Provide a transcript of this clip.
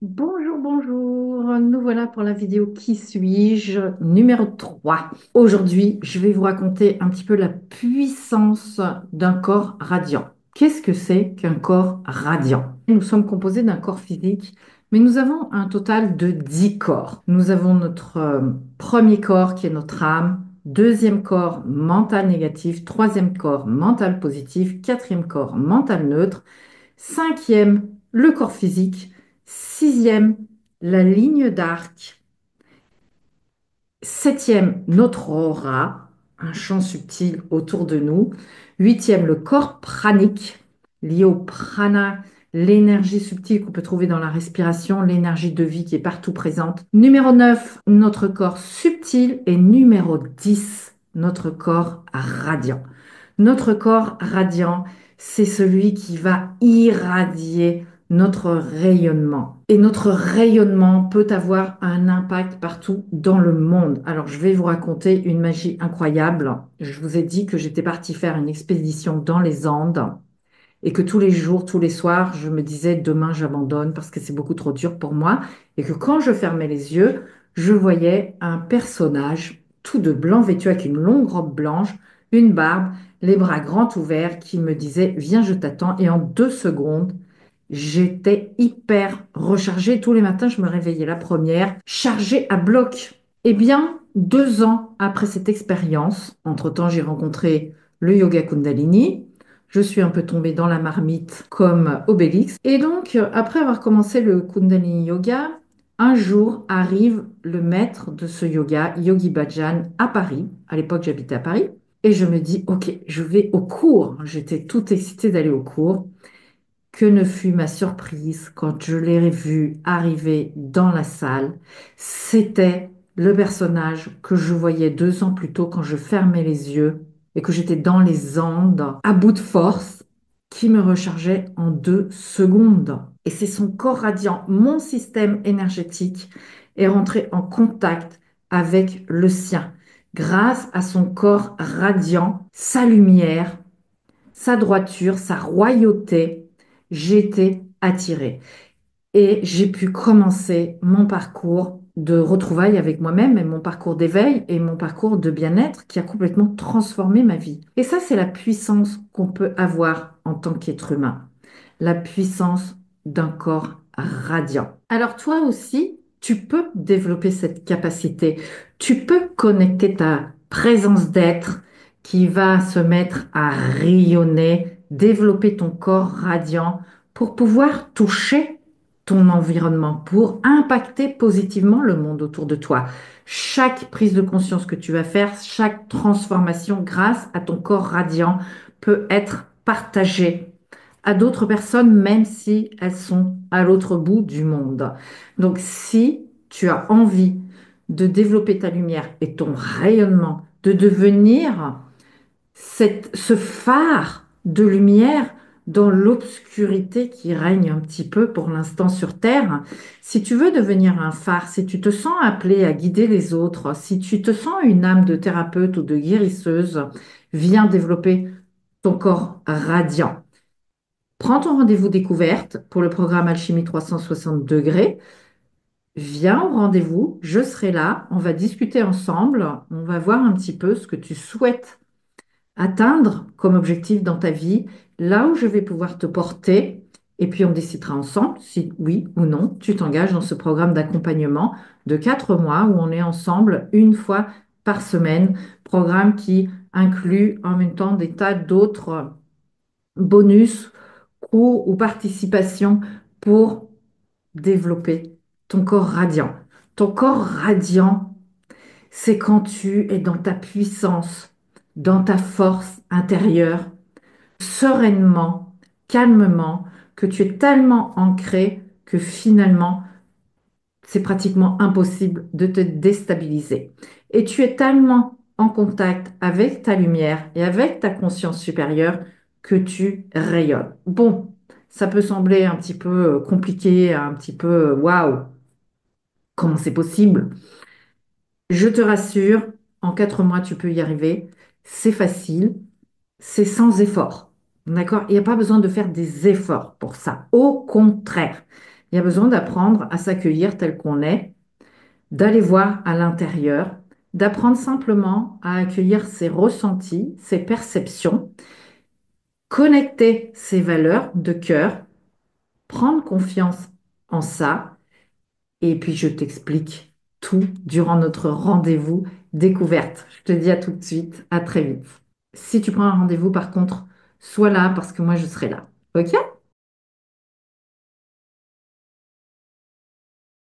Bonjour, bonjour. Nous voilà pour la vidéo Qui suis-je numéro 3. Aujourd'hui, je vais vous raconter un petit peu la puissance d'un corps radiant. Qu'est-ce que c'est qu'un corps radiant? Nous sommes composés d'un corps physique, mais nous avons un total de 10 corps. Nous avons notre premier corps qui est notre âme, deuxième corps mental négatif, troisième corps mental positif, quatrième corps mental neutre, cinquième le corps physique. Sixième, la ligne d'arc. Septième, notre aura, un champ subtil autour de nous. Huitième, le corps pranique, lié au prana, l'énergie subtile qu'on peut trouver dans la respiration, l'énergie de vie qui est partout présente. Numéro 9, notre corps subtil. Et numéro 10, notre corps radiant. Notre corps radiant, c'est celui qui va irradier notre rayonnement. Et notre rayonnement peut avoir un impact partout dans le monde. Alors, je vais vous raconter une magie incroyable. Je vous ai dit que j'étais partie faire une expédition dans les Andes et que tous les jours, tous les soirs, je me disais, demain, j'abandonne parce que c'est beaucoup trop dur pour moi. Et que quand je fermais les yeux, je voyais un personnage tout de blanc vêtu avec une longue robe blanche, une barbe, les bras grands ouverts qui me disait, viens, je t'attends. Et en 2 secondes, j'étais hyper rechargée. Tous les matins, je me réveillais la première, chargée à bloc. Eh bien, 2 ans après cette expérience, entre-temps, j'ai rencontré le yoga Kundalini. Je suis un peu tombée dans la marmite comme Obélix. Et donc, après avoir commencé le Kundalini Yoga, un jour arrive le maître de ce yoga, Yogi Bhajan, à Paris. À l'époque, j'habitais à Paris. Et je me dis, OK, je vais au cours. J'étais toute excitée d'aller au cours. Que ne fut ma surprise quand je l'ai vu arriver dans la salle. C'était le personnage que je voyais 2 ans plus tôt quand je fermais les yeux et que j'étais dans les Andes, à bout de force, qui me rechargeait en 2 secondes. Et c'est son corps radiant, mon système énergétique est rentré en contact avec le sien. Grâce à son corps radiant, sa lumière, sa droiture, sa royauté, j'ai été attirée. Et j'ai pu commencer mon parcours de retrouvailles avec moi-même et mon parcours d'éveil et mon parcours de bien-être qui a complètement transformé ma vie. Et ça, c'est la puissance qu'on peut avoir en tant qu'être humain. La puissance d'un corps radiant. Alors toi aussi, tu peux développer cette capacité. Tu peux connecter ta présence d'être qui va se mettre à rayonner, développer ton corps radiant pour pouvoir toucher ton environnement, pour impacter positivement le monde autour de toi. Chaque prise de conscience que tu vas faire, chaque transformation grâce à ton corps radiant peut être partagée à d'autres personnes, même si elles sont à l'autre bout du monde. Donc, si tu as envie de développer ta lumière et ton rayonnement, de devenir ce phare de lumière dans l'obscurité qui règne un petit peu pour l'instant sur Terre. Si tu veux devenir un phare, si tu te sens appelé à guider les autres, si tu te sens une âme de thérapeute ou de guérisseuse, viens développer ton corps radiant. Prends ton rendez-vous découverte pour le programme Alchimie 360 degrés. Viens au rendez-vous, je serai là, on va discuter ensemble, on va voir un petit peu ce que tu souhaites atteindre comme objectif dans ta vie, là où je vais pouvoir te porter, et puis on décidera ensemble si oui ou non tu t'engages dans ce programme d'accompagnement de 4 mois où on est ensemble une fois par semaine, programme qui inclut en même temps des tas d'autres bonus, cours ou participation pour développer ton corps radiant. Ton corps radiant, c'est quand tu es dans ta puissance, dans ta force intérieure, sereinement, calmement, que tu es tellement ancré que finalement, c'est pratiquement impossible de te déstabiliser. Et tu es tellement en contact avec ta lumière et avec ta conscience supérieure que tu rayonnes. Bon, ça peut sembler un petit peu compliqué, un petit peu waouh, comment c'est possible? Je te rassure, en 4 mois, tu peux y arriver. C'est facile, c'est sans effort. D'accord? Il n'y a pas besoin de faire des efforts pour ça. Au contraire, Il y a besoin d'apprendre à s'accueillir tel qu'on est, d'aller voir à l'intérieur, d'apprendre simplement à accueillir ses ressentis, ses perceptions, connecter ses valeurs de cœur, prendre confiance en ça. Et puis, je t'explique tout durant notre rendez-vous découverte. Je te dis à tout de suite, à très vite. Si tu prends un rendez-vous, par contre, sois là parce que moi, je serai là. OK?